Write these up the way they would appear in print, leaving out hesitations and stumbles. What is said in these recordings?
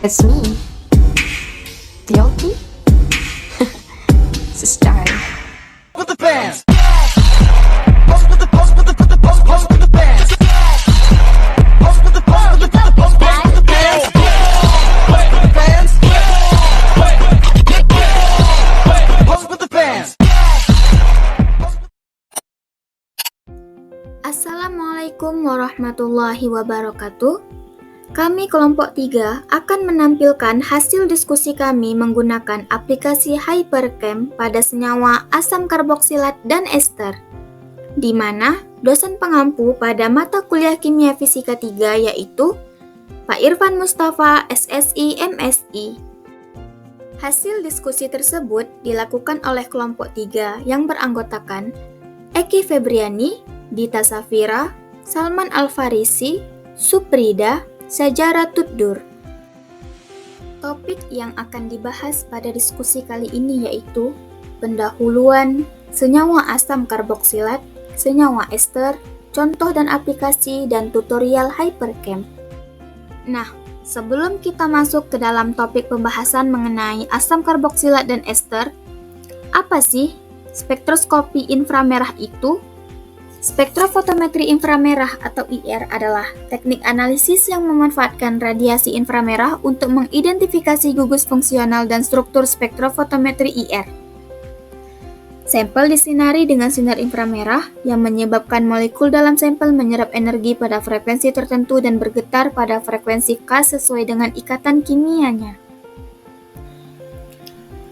It's me, the old key. It's a start. With the bands. Post with the post with the put the post post with the bands. Post with the post with the put the post post with the bands. Post with the bands. Post with the bands. Assalamualaikum warahmatullahi wabarakatuh. Kami kelompok 3 akan menampilkan hasil diskusi kami menggunakan aplikasi Hypercam pada senyawa asam karboksilat dan ester, di mana dosen pengampu pada mata kuliah kimia fisika 3 yaitu Pak Irfan Mustafa, SSI, MSI. Hasil diskusi tersebut dilakukan oleh kelompok 3 yang beranggotakan Eki Febriani, Dita Safira, Salman Al-Farisi, Suprida, Sajara Tuddur. Topik yang akan dibahas pada diskusi kali ini yaitu pendahuluan senyawa asam karboksilat, senyawa ester, contoh dan aplikasi, dan tutorial Hypercam. Nah, sebelum kita masuk ke dalam topik pembahasan mengenai asam karboksilat dan ester, apa sih spektroskopi inframerah itu? Spektrofotometri inframerah atau IR adalah teknik analisis yang memanfaatkan radiasi inframerah untuk mengidentifikasi gugus fungsional dan struktur spektrofotometri IR. Sampel disinari dengan sinar inframerah yang menyebabkan molekul dalam sampel menyerap energi pada frekuensi tertentu dan bergetar pada frekuensi K sesuai dengan ikatan kimianya.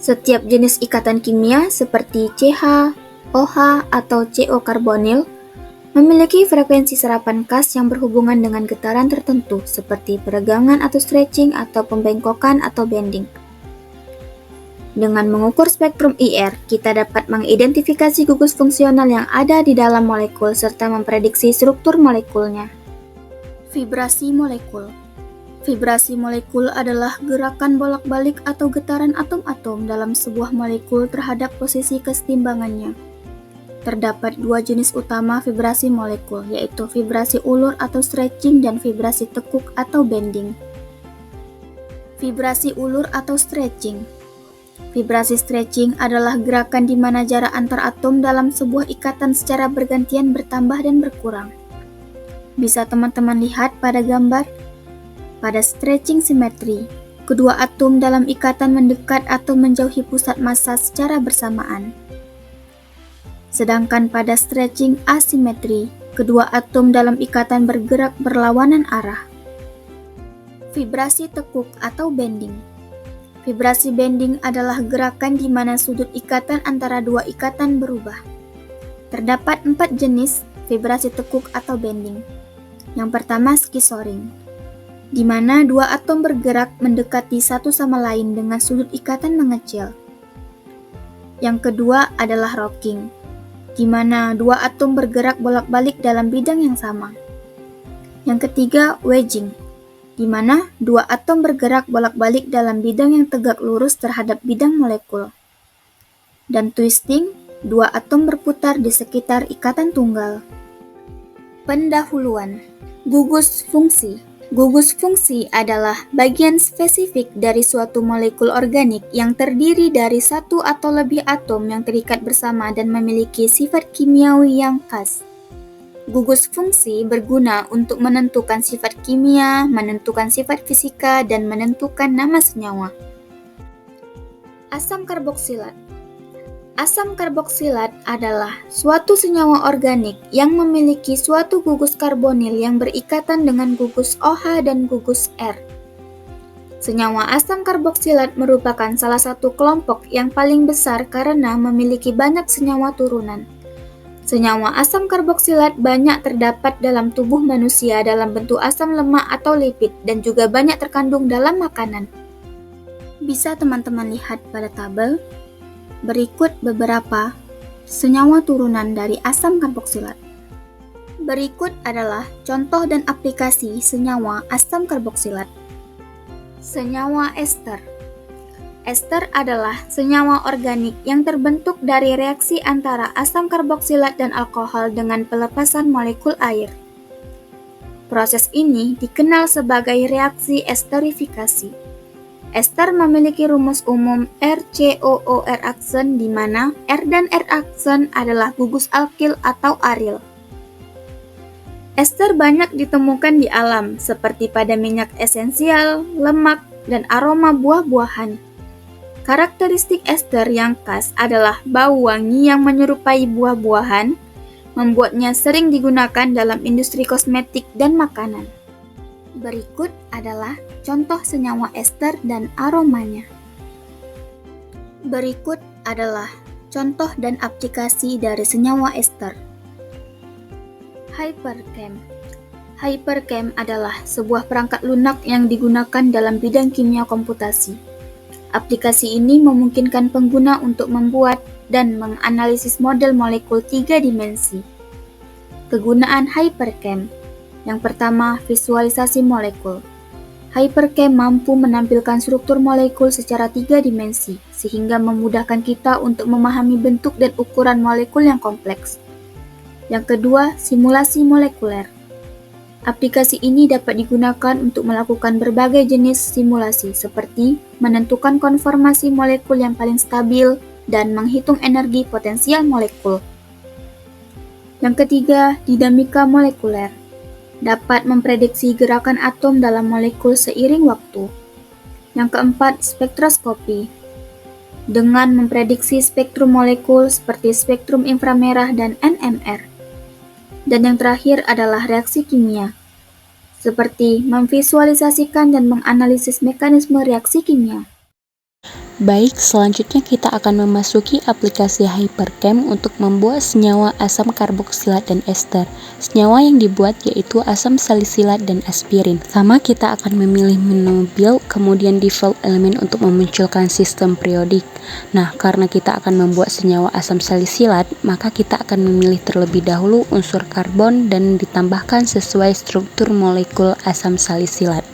Setiap jenis ikatan kimia seperti CH, OH, atau CO karbonil memiliki frekuensi serapan khas yang berhubungan dengan getaran tertentu seperti peregangan atau stretching atau pembengkokan atau bending. Dengan mengukur spektrum IR, kita dapat mengidentifikasi gugus fungsional yang ada di dalam molekul serta memprediksi struktur molekulnya. Vibrasi molekul. Vibrasi molekul adalah gerakan bolak-balik atau getaran atom-atom dalam sebuah molekul terhadap posisi kesetimbangannya. Terdapat dua jenis utama vibrasi molekul, yaitu vibrasi ulur atau stretching dan vibrasi tekuk atau bending. Vibrasi ulur atau stretching. Vibrasi stretching adalah gerakan di mana jarak antar atom dalam sebuah ikatan secara bergantian bertambah dan berkurang. Bisa teman-teman lihat pada gambar. Pada stretching simetri, kedua atom dalam ikatan mendekat atau menjauhi pusat massa secara bersamaan. Sedangkan pada stretching asimetri, kedua atom dalam ikatan bergerak berlawanan arah. Vibrasi tekuk atau bending. Vibrasi bending adalah gerakan di mana sudut ikatan antara dua ikatan berubah. Terdapat 4 jenis vibrasi tekuk atau bending. Yang pertama skisoring, di mana dua atom bergerak mendekati satu sama lain dengan sudut ikatan mengecil. Yang kedua adalah rocking, di mana dua atom bergerak bolak-balik dalam bidang yang sama. Yang ketiga, wedging, di mana dua atom bergerak bolak-balik dalam bidang yang tegak lurus terhadap bidang molekul. Dan twisting, dua atom berputar di sekitar ikatan tunggal. Pendahuluan. Gugus fungsi. Gugus fungsi adalah bagian spesifik dari suatu molekul organik yang terdiri dari satu atau lebih atom yang terikat bersama dan memiliki sifat kimiawi yang khas. Gugus fungsi berguna untuk menentukan sifat kimia, menentukan sifat fisika, dan menentukan nama senyawa. Asam karboksilat. Asam karboksilat adalah suatu senyawa organik yang memiliki suatu gugus karbonil yang berikatan dengan gugus OH dan gugus R. Senyawa asam karboksilat merupakan salah satu kelompok yang paling besar karena memiliki banyak senyawa turunan. Senyawa asam karboksilat banyak terdapat dalam tubuh manusia dalam bentuk asam lemak atau lipid dan juga banyak terkandung dalam makanan. Bisa teman-teman lihat pada tabel. Berikut beberapa senyawa turunan dari asam karboksilat. Berikut adalah contoh dan aplikasi senyawa asam karboksilat. Senyawa ester. Ester adalah senyawa organik yang terbentuk dari reaksi antara asam karboksilat dan alkohol dengan pelepasan molekul air. Proses ini dikenal sebagai reaksi esterifikasi. Ester memiliki rumus umum RCOOR aksen di mana R dan R aksen adalah gugus alkil atau aril. Ester banyak ditemukan di alam, seperti pada minyak esensial, lemak, dan aroma buah-buahan. Karakteristik ester yang khas adalah bau wangi yang menyerupai buah-buahan, membuatnya sering digunakan dalam industri kosmetik dan makanan. Berikut adalah contoh senyawa ester dan aromanya. Berikut adalah contoh dan aplikasi dari senyawa ester. Hypercam. Hypercam adalah sebuah perangkat lunak yang digunakan dalam bidang kimia komputasi. Aplikasi ini memungkinkan pengguna untuk membuat dan menganalisis model molekul 3 dimensi. Kegunaan Hypercam. Yang pertama, visualisasi molekul. Hypercam mampu menampilkan struktur molekul secara 3 dimensi, sehingga memudahkan kita untuk memahami bentuk dan ukuran molekul yang kompleks. Yang kedua, simulasi molekuler. Aplikasi ini dapat digunakan untuk melakukan berbagai jenis simulasi, seperti menentukan konformasi molekul yang paling stabil dan menghitung energi potensial molekul. Yang ketiga, dinamika molekuler. Dapat memprediksi gerakan atom dalam molekul seiring waktu. Yang keempat, spektroskopi. Dengan memprediksi spektrum molekul seperti spektrum inframerah dan NMR. Dan yang terakhir adalah reaksi kimia, seperti memvisualisasikan dan menganalisis mekanisme reaksi kimia. Baik, selanjutnya kita akan memasuki aplikasi Hypercam untuk membuat senyawa asam karboksilat dan ester. Senyawa yang dibuat yaitu asam salisilat dan aspirin. Pertama, kita akan memilih menu build, kemudian default elemen untuk memunculkan sistem periodik. Nah, karena kita akan membuat senyawa asam salisilat, maka kita akan memilih terlebih dahulu unsur karbon dan ditambahkan sesuai struktur molekul asam salisilat.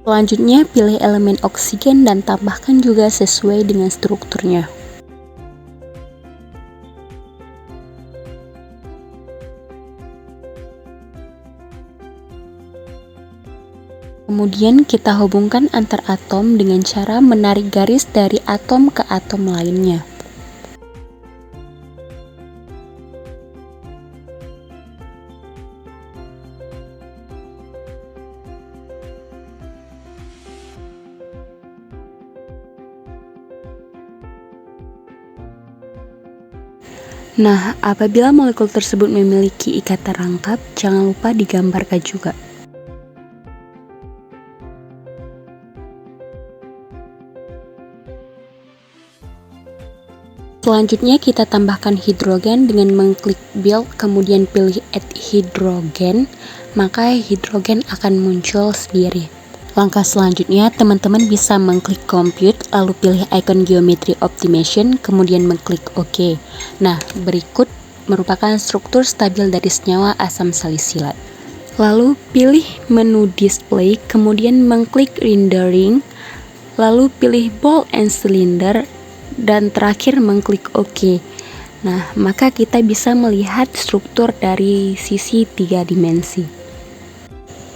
Selanjutnya, pilih elemen oksigen dan tambahkan juga sesuai dengan strukturnya. Kemudian kita hubungkan antar atom dengan cara menarik garis dari atom ke atom lainnya. Nah, apabila molekul tersebut memiliki ikatan rangkap, jangan lupa digambarkan juga. Selanjutnya kita tambahkan hidrogen dengan mengklik build, kemudian pilih add hidrogen, maka hidrogen akan muncul sendiri. Langkah selanjutnya, teman-teman bisa mengklik compute, lalu pilih icon geometry optimization, kemudian mengklik OK. Nah, berikut merupakan struktur stabil dari senyawa asam salisilat. Lalu pilih menu display, kemudian mengklik rendering, lalu pilih ball and cylinder, dan terakhir mengklik OK. Nah, maka kita bisa melihat struktur dari sisi 3 dimensi.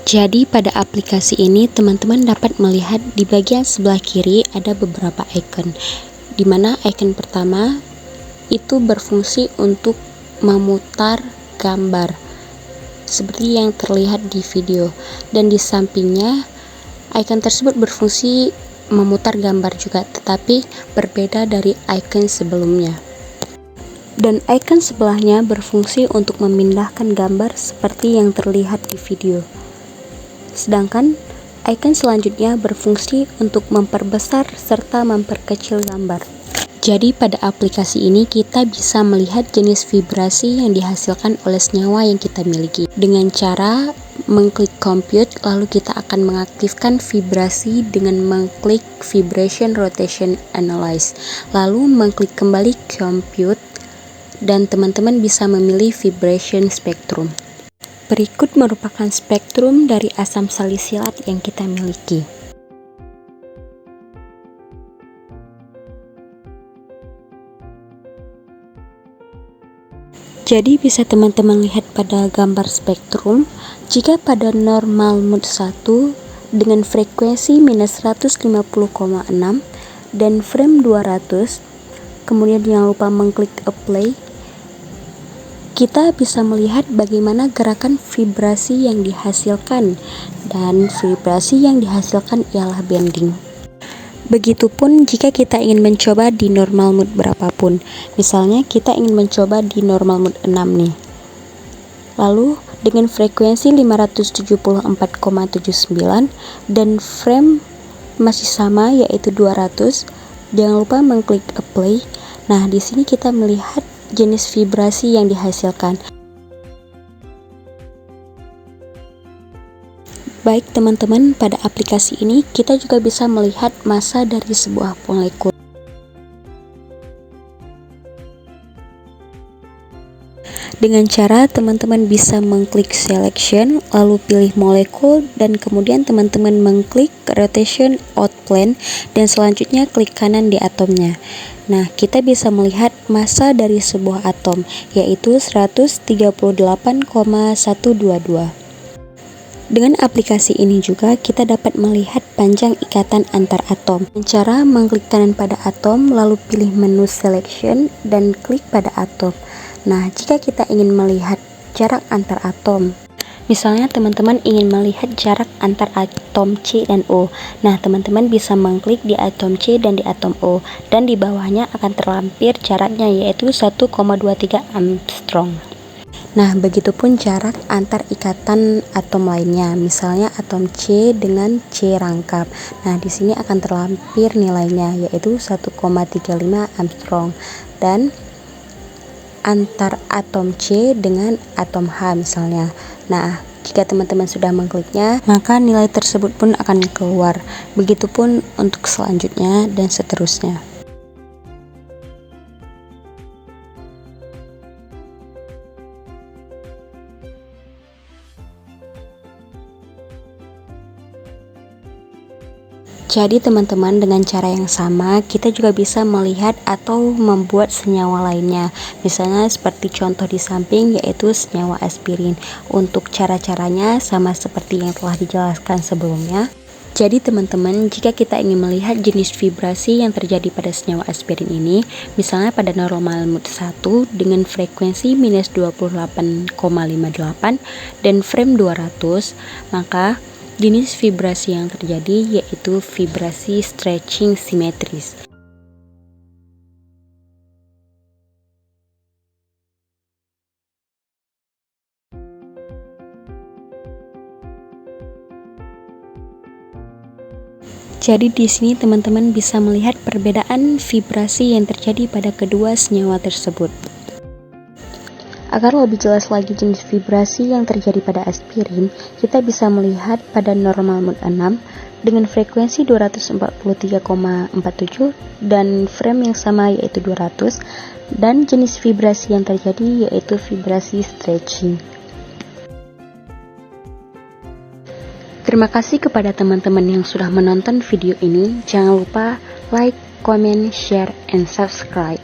Jadi pada aplikasi ini teman-teman dapat melihat di bagian sebelah kiri ada beberapa icon, di mana icon pertama itu berfungsi untuk memutar gambar seperti yang terlihat di video, dan di sampingnya icon tersebut berfungsi memutar gambar juga, tetapi berbeda dari icon sebelumnya. Dan icon sebelahnya berfungsi untuk memindahkan gambar seperti yang terlihat di video. Sedangkan icon selanjutnya berfungsi untuk memperbesar serta memperkecil gambar. Jadi pada aplikasi ini kita bisa melihat jenis vibrasi yang dihasilkan oleh senyawa yang kita miliki. Dengan cara mengklik compute, lalu kita akan mengaktifkan vibrasi dengan mengklik vibration rotation analyze. Lalu mengklik kembali compute dan teman-teman bisa memilih vibration spectrum. Berikut merupakan spektrum dari asam salisilat yang kita miliki. Jadi bisa teman-teman lihat pada gambar spektrum, jika pada normal mode 1 dengan frekuensi minus 150,6 dan frame 200, kemudian jangan lupa mengklik apply, kita bisa melihat bagaimana gerakan vibrasi yang dihasilkan, dan vibrasi yang dihasilkan ialah bending. Begitupun jika kita ingin mencoba di normal mode berapapun. Misalnya kita ingin mencoba di normal mode 6 nih. Lalu dengan frekuensi 574,79 dan frame masih sama yaitu 200, jangan lupa mengklik apply. Nah, di sini kita melihat jenis vibrasi yang dihasilkan. Baik teman-teman, pada aplikasi ini kita juga bisa melihat massa dari sebuah molekul. Dengan cara teman-teman bisa mengklik selection, lalu pilih molekul, dan kemudian teman-teman mengklik rotation out plane, dan selanjutnya klik kanan di atomnya. Nah, kita bisa melihat massa dari sebuah atom, yaitu 138,122. Dengan aplikasi ini juga kita dapat melihat panjang ikatan antar atom. Dengan cara mengklik kanan pada atom, lalu pilih menu selection dan klik pada atom. Nah, jika kita ingin melihat jarak antar atom, misalnya teman-teman ingin melihat jarak antar atom C dan O. Nah, teman-teman bisa mengklik di atom C dan di atom O, dan di bawahnya akan terlampir jaraknya yaitu 1,23 Armstrong. Nah, begitupun jarak antar ikatan atom lainnya, misalnya atom C dengan C rangkap. Nah, di sini akan terlampir nilainya yaitu 1,35 Armstrong, dan antar atom C dengan atom H misalnya. Nah, jika teman-teman sudah mengkliknya, maka nilai tersebut pun akan keluar. Begitupun untuk selanjutnya dan seterusnya. Jadi teman-teman, dengan cara yang sama kita juga bisa melihat atau membuat senyawa lainnya. Misalnya seperti contoh di samping yaitu senyawa aspirin. Untuk cara-caranya sama seperti yang telah dijelaskan sebelumnya. Jadi teman-teman, jika kita ingin melihat jenis vibrasi yang terjadi pada senyawa aspirin ini, misalnya pada normal mode 1 dengan frekuensi minus 28,58 dan frame 200, maka jenis vibrasi yang terjadi yaitu vibrasi stretching simetris. Jadi di sini teman-teman bisa melihat perbedaan vibrasi yang terjadi pada kedua senyawa tersebut. Agar lebih jelas lagi jenis vibrasi yang terjadi pada aspirin, kita bisa melihat pada normal mode 6 dengan frekuensi 243,47 dan frame yang sama yaitu 200, dan jenis vibrasi yang terjadi yaitu vibrasi stretching. Terima kasih kepada teman-teman yang sudah menonton video ini. Jangan lupa like, comment, share, and subscribe.